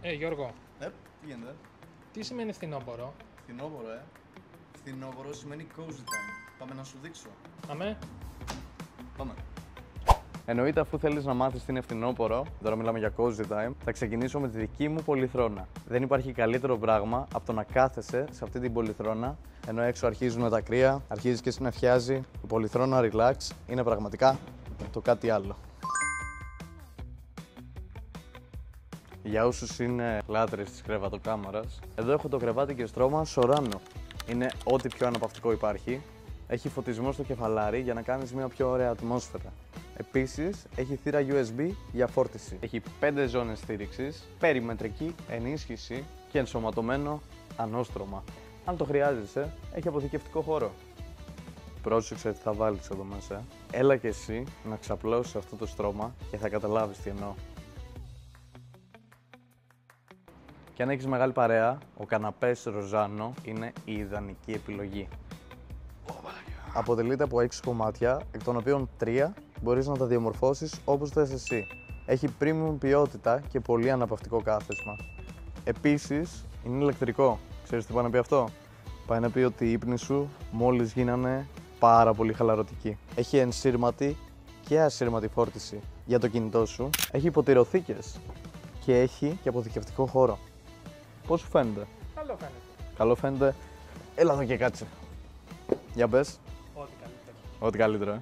Γιώργο, Τι γίνεται? τι σημαίνει φθινόπωρο? Φθινόπωρο, Φθινόπωρο σημαίνει cozy time. Πάμε να σου δείξω. Αμέ. Πάμε. Εννοείται, αφού θέλεις να μάθεις τι είναι φθινόπωρο, τώρα μιλάμε για cozy time, θα ξεκινήσω με τη δική μου πολυθρόνα. Δεν υπάρχει καλύτερο πράγμα από το να κάθεσαι σε αυτή την πολυθρόνα, ενώ έξω αρχίζουν τα κρύα, αρχίζει και συννεφιάζει. Η πολυθρόνα relax είναι πραγματικά το κάτι άλλο. Για όσους είναι λάτρες της κρεβατοκάμαρας, εδώ έχω το κρεβάτι και στρώμα Sorano. Είναι ό,τι πιο αναπαυτικό υπάρχει. Έχει φωτισμό στο κεφαλάρι για να κάνεις μια πιο ωραία ατμόσφαιρα. Επίσης, έχει θύρα USB για φόρτιση. Έχει 5 ζώνες στήριξης, περιμετρική ενίσχυση και ενσωματωμένο ανώστρωμα. Αν το χρειάζεσαι, έχει αποθηκευτικό χώρο. Πρόσεξε τι θα βάλεις εδώ μέσα. Έλα και εσύ να ξαπλώσεις αυτό το στρώμα και θα καταλάβεις τι εννοώ. Και αν έχεις μεγάλη παρέα, ο καναπές Ροζάνο είναι η ιδανική επιλογή. Αποτελείται από 6 κομμάτια, εκ των οποίων 3 μπορείς να τα διαμορφώσεις όπως θες εσύ. Έχει premium ποιότητα και πολύ αναπαυτικό κάθισμα. Επίσης, είναι ηλεκτρικό. Ξέρεις τι πάει να πει αυτό? Πάει να πει ότι οι ύπνοι σου μόλις γίνανε πάρα πολύ χαλαρωτικοί. Έχει ενσύρματη και ασύρματη φόρτιση για το κινητό σου. Έχει υποτηρωθήκες και έχει και αποθηκευτικό χώρο. Πώς σου φαίνεται? Καλό φαίνεται. Καλό φαίνεται. Έλα εδώ και κάτσε. Για πες. Ό,τι καλύτερο. Ό,τι καλύτερο,